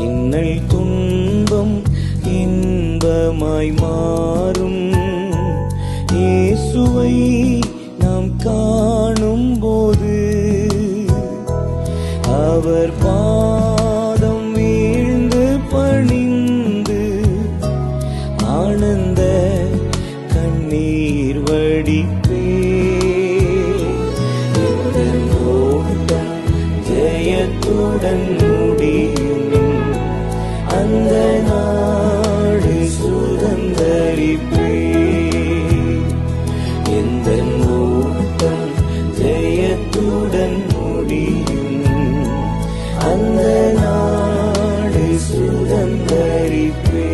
இன்னல் துன்பம் இன்பமாய் மாறும். இயேசுவை நாம் காணும் போது அவர் பாதம் வீழ்ந்து பணிந்து ஆனந்த கண்ணீர் வடிப்பே. ஓட்டம் ஜெயத்துடன் முடியும், அந்த நாடு சுதந்தரிப்பே. எந்த ஓட்டம் ஜெயத்துடன் முடியும், அந்த நாடு சுதந்தரிப்பே.